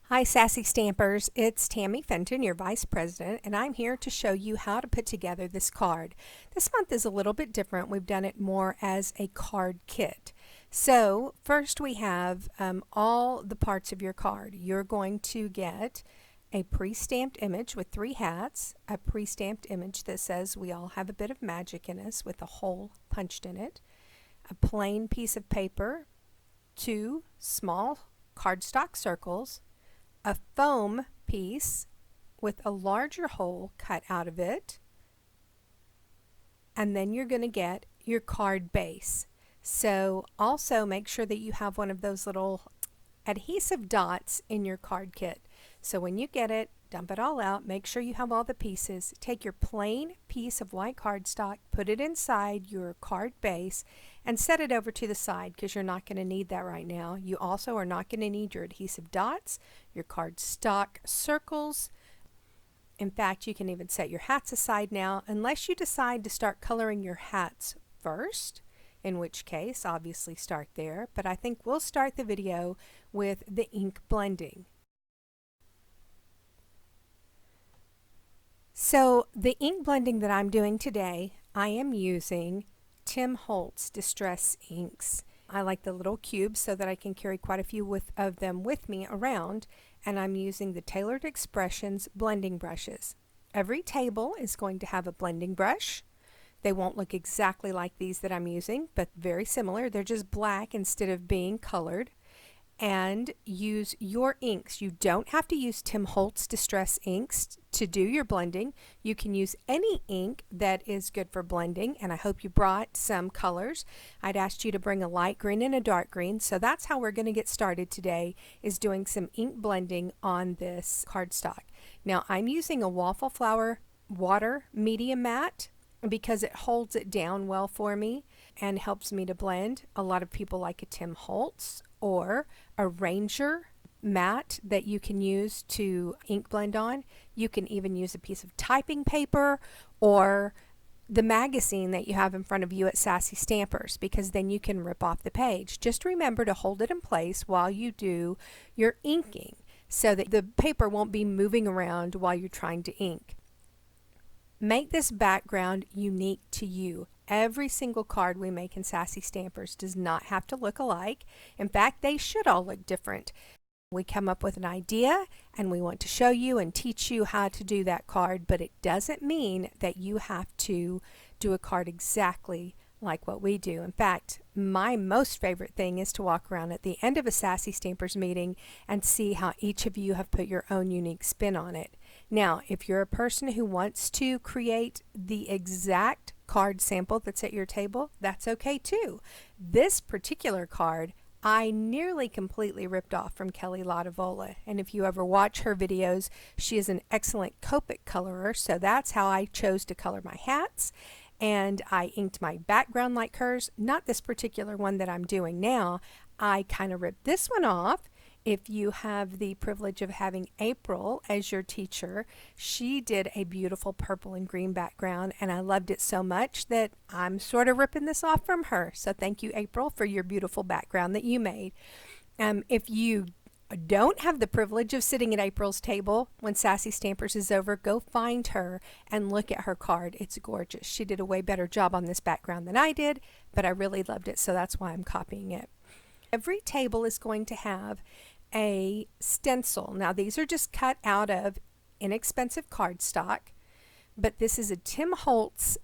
Hi, Sassy Stampers. It's Tammy Fenton, your Vice President, and I'm here to show you how to put together this card. This month is a little bit different. We've done it more as a card kit. So first we have all the parts of your card. You're going to get a pre-stamped image with 3 hats, a pre-stamped image that says we all have a bit of magic in us with a hole punched in it, a plain piece of paper, 2 small cardstock circles, a foam piece with a larger hole cut out of it, and then you're going to get your card base. So also make sure that you have one of those little adhesive dots in your card kit. So when you get it, dump it all out, make sure you have all the pieces, take your plain piece of white cardstock, put it inside your card base, and set it over to the side because you're not going to need that right now. You also are not going to need your adhesive dots, your cardstock circles. In fact, you can even set your hats aside now unless you decide to start coloring your hats first, in which case obviously start there, but I think we'll start the video with the ink blending. So the ink blending that I'm doing today, I am using Tim Holtz Distress Inks. I like the little cubes so that I can carry quite a few of them with me around, and I'm using the Tailored Expressions blending brushes. Every table is going to have a blending brush. They won't look exactly like these that I'm using, but very similar. They're just black instead of being colored. And use your inks. You don't have to use Tim Holtz Distress Inks to do your blending. You can use any ink that is good for blending, and I hope you brought some colors. I'd asked you to bring a light green and a dark green, so that's how we're going to get started today, is doing some ink blending on this cardstock. Now I'm using a Waffle Flower water medium matte because it holds it down well for me and helps me to blend. A lot of people like a Tim Holtz or a Ranger mat that you can use to ink blend on. You can even use a piece of typing paper or the magazine that you have in front of you at Sassy Stampers, because then you can rip off the page. Just remember to hold it in place while you do your inking so that the paper won't be moving around while you're trying to ink. Make this background unique to you. Every single card we make in Sassy Stampers does not have to look alike. In fact, they should all look different. We come up with an idea and we want to show you and teach you how to do that card, but it doesn't mean that you have to do a card exactly like what we do. In fact, my most favorite thing is to walk around at the end of a Sassy Stampers meeting and see how each of you have put your own unique spin on it. Now, if you're a person who wants to create the exact card sample that's at your table, that's okay too. This particular card I nearly completely ripped off from Kelly Lottavola, and if you ever watch her videos, she is an excellent Copic colorer, so that's how I chose to color my hats. And I inked my background like hers, not this particular one that I'm doing now. I kind of ripped this one off. If you have the privilege of having April as your teacher, she did a beautiful purple and green background, and I loved it so much that I'm sort of ripping this off from her. So thank you, April, for your beautiful background that you made. If you don't have the privilege of sitting at April's table when Sassy Stampers is over, go find her and look at her card. It's gorgeous. She did a way better job on this background than I did, but I really loved it, so that's why I'm copying it. Every table is going to have a stencil. Now these are just cut out of inexpensive cardstock, but this is a Tim Holtz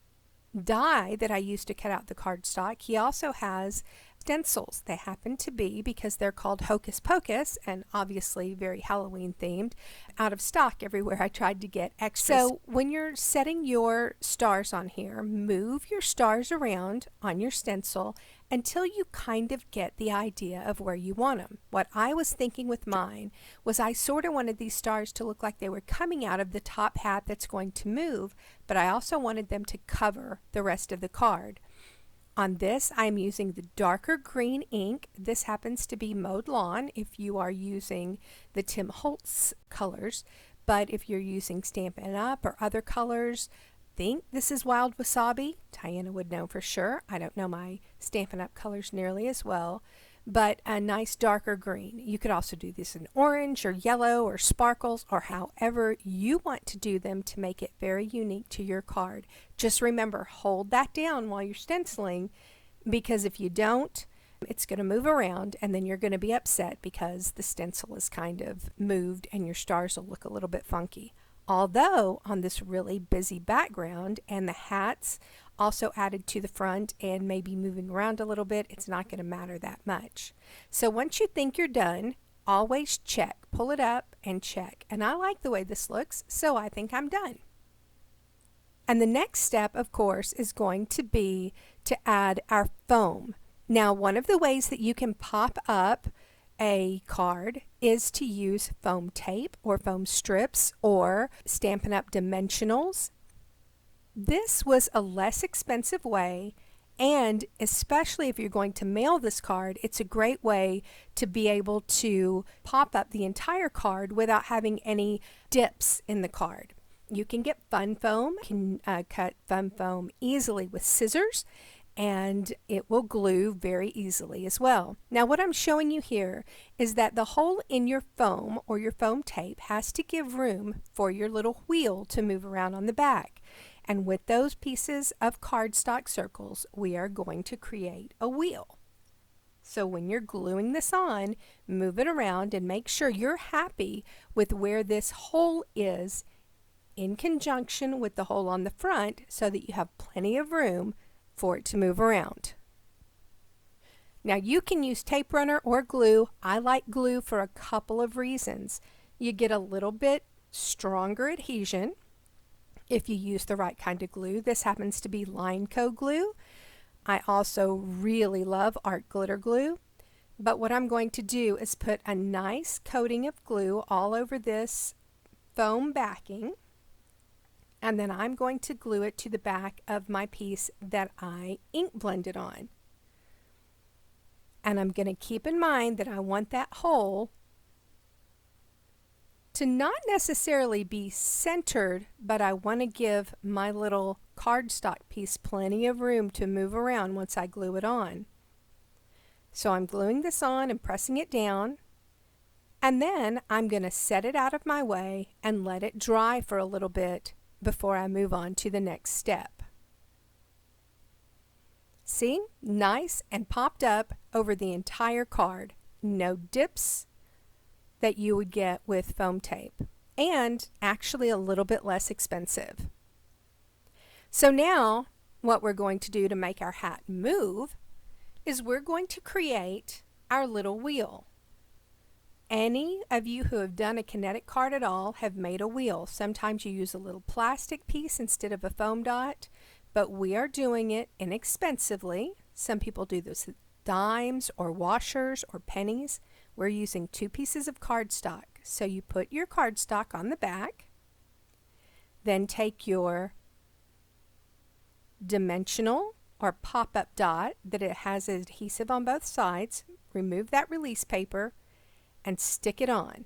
die that I used to cut out the cardstock. He also has stencils. They happen to be, because they're called Hocus Pocus and obviously very Halloween themed, out of stock everywhere I tried to get extras. So when you're setting your stars on here, move your stars around on your stencil until you kind of get the idea of where you want them. What I was thinking with mine was I sort of wanted these stars to look like they were coming out of the top hat that's going to move, but I also wanted them to cover the rest of the card. On this, I'm using the darker green ink. This happens to be Mowed Lawn if you are using the Tim Holtz colors, but if you're using Stampin' Up! Or other colors, think this is Wild Wasabi. Diana would know for sure. I don't know my Stampin' Up! Colors nearly as well, but a nice darker green. You could also do this in orange or yellow or sparkles or however you want to do them to make it very unique to your card. Just remember, hold that down while you're stenciling, because if you don't, it's going to move around and then you're going to be upset because the stencil is kind of moved and your stars will look a little bit funky. Although on this really busy background and the hats also added to the front and maybe moving around a little bit, it's not going to matter that much. So once you think you're done, always check. Pull it up and check. And I like the way this looks, so I think I'm done. And the next step, of course, is going to be to add our foam. Now, one of the ways that you can pop up a card is to use foam tape or foam strips or Stampin' Up! Dimensionals. This was a less expensive way, and especially if you're going to mail this card, it's a great way to be able to pop up the entire card without having any dips in the card. You can get fun foam. You can cut fun foam easily with scissors, and it will glue very easily as well. Now what I'm showing you here is that the hole in your foam or your foam tape has to give room for your little wheel to move around on the back. And with those pieces of cardstock circles, we are going to create a wheel. So when you're gluing this on, move it around and make sure you're happy with where this hole is in conjunction with the hole on the front so that you have plenty of room for it to move around. Now you can use tape runner or glue. I like glue for a couple of reasons. You get a little bit stronger adhesion if you use the right kind of glue. This happens to be Lineco glue. I also really love art glitter glue. But what I'm going to do is put a nice coating of glue all over this foam backing, and then I'm going to glue it to the back of my piece that I ink blended on. And I'm going to keep in mind that I want that hole to not necessarily be centered, but I want to give my little cardstock piece plenty of room to move around once I glue it on. So I'm gluing this on and pressing it down, and then I'm going to set it out of my way and let it dry for a little bit before I move on to the next step. See? Nice and popped up over the entire card. No dips that you would get with foam tape, and actually a little bit less expensive. So now what we're going to do to make our hat move is we're going to create our little wheel. Any of you who have done a kinetic card at all have made a wheel. Sometimes you use a little plastic piece instead of a foam dot, but we are doing it inexpensively. Some people do this with dimes or washers or pennies. We're using 2 pieces of cardstock. So you put your cardstock on the back, then take your dimensional or pop-up dot that it has adhesive on both sides, remove that release paper, and stick it on.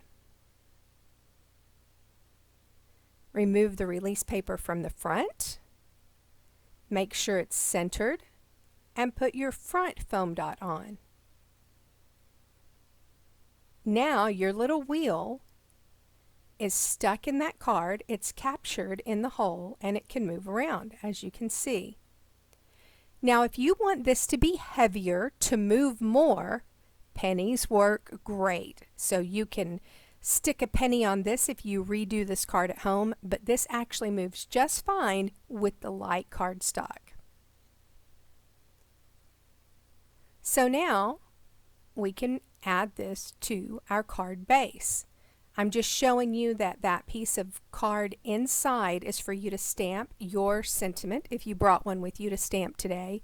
Remove the release paper from the front, make sure it's centered, and put your front foam dot on. Now your little wheel is stuck in that card. It's captured in the hole and it can move around, as you can see. Now if you want this to be heavier, to move more, pennies work great. So you can stick a penny on this if you redo this card at home, but this actually moves just fine with the light cardstock. So now we can add this to our card base. I'm just showing you that that piece of card inside is for you to stamp your sentiment, if you brought one with you to stamp today,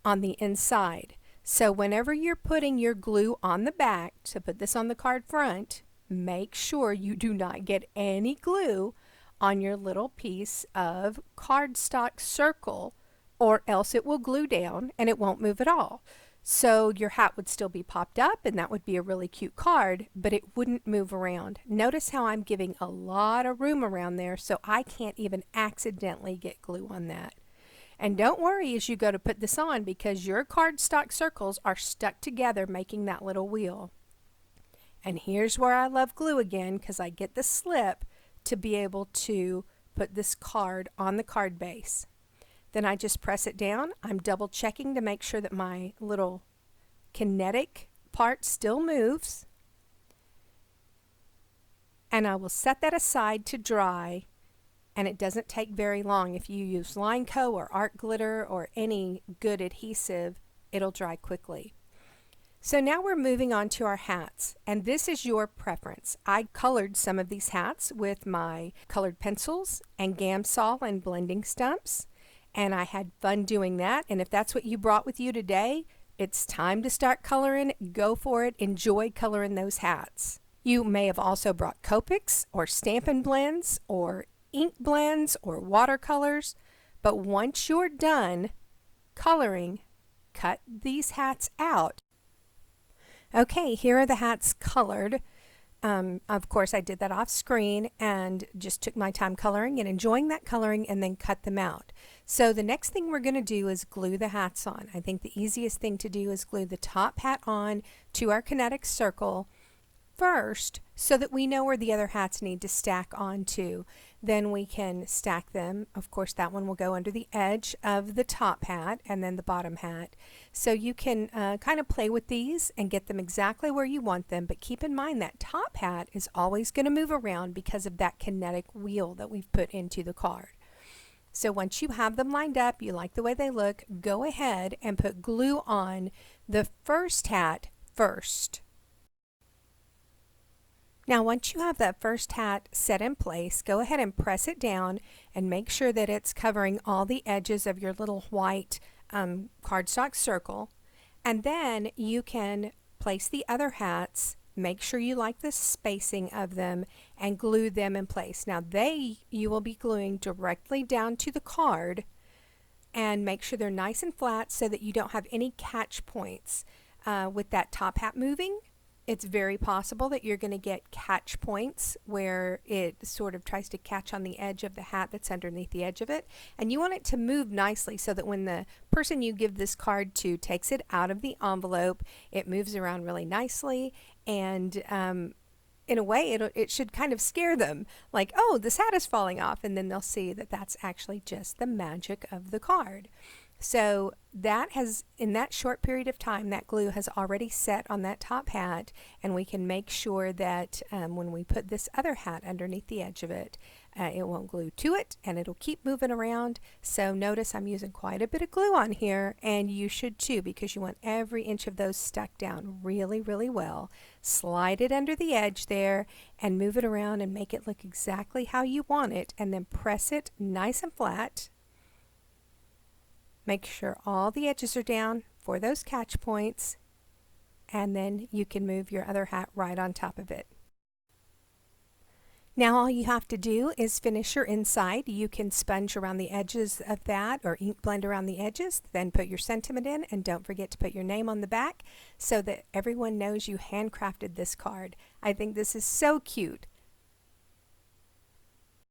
on the inside. So whenever you're putting your glue on the back to put this on the card front, make sure you do not get any glue on your little piece of cardstock circle, or else it will glue down and it won't move at all. So your hat would still be popped up and that would be a really cute card, but it wouldn't move around. Notice how I'm giving a lot of room around there so I can't even accidentally get glue on that. And don't worry as you go to put this on, because your cardstock circles are stuck together making that little wheel. And here's where I love glue again, because I get the slip to be able to put this card on the card base. Then I just press it down. I'm double checking to make sure that my little kinetic part still moves. And I will set that aside to dry, and it doesn't take very long. If you use Lineco or art glitter or any good adhesive, it'll dry quickly. So now we're moving on to our hats, and this is your preference. I colored some of these hats with my colored pencils and Gamsol and blending stumps, and I had fun doing that. And if that's what you brought with you today, it's time to start coloring. Go for it. Enjoy coloring those hats. You may have also brought Copics or Stampin' Blends or ink blends or watercolors, but once you're done coloring, cut these hats out. Okay, here are the hats colored. Of course, I did that off screen and just took my time coloring and enjoying that coloring, and then cut them out. So the next thing we're going to do is glue the hats on. I think the easiest thing to do is glue the top hat on to our kinetic circle first, so that we know where the other hats need to stack onto. Then we can stack them. Of course, that one will go under the edge of the top hat and then the bottom hat. So you can kind of play with these and get them exactly where you want them, but keep in mind that top hat is always going to move around because of that kinetic wheel that we've put into the card. So once you have them lined up, you like the way they look, go ahead and put glue on the first hat first. Now once you have that first hat set in place, go ahead and press it down and make sure that it's covering all the edges of your little white cardstock circle. And then you can place the other hats, make sure you like the spacing of them, and glue them in place. Now you will be gluing directly down to the card, and make sure they're nice and flat so that you don't have any catch points. With that top hat moving, it's very possible that you're going to get catch points where it sort of tries to catch on the edge of the hat that's underneath the edge of it. And you want it to move nicely so that when the person you give this card to takes it out of the envelope, it moves around really nicely. And in a way, it should kind of scare them, like, oh, this hat is falling off. And then they'll see that that's actually just the magic of the card. So that has, in that short period of time, that glue has already set on that top hat, and we can make sure that when we put this other hat underneath the edge of it, it won't glue to it, and it'll keep moving around. So notice I'm using quite a bit of glue on here, and you should too, because you want every inch of those stuck down really, really well. Slide it under the edge there and move it around and make it look exactly how you want it, and then press it nice and flat. Make sure all the edges are down for those catch points, and then you can move your other hat right on top of it. Now all you have to do is finish your inside. You can sponge around the edges of that or ink blend around the edges, then put your sentiment in, and don't forget to put your name on the back so that everyone knows you handcrafted this card. I think this is so cute.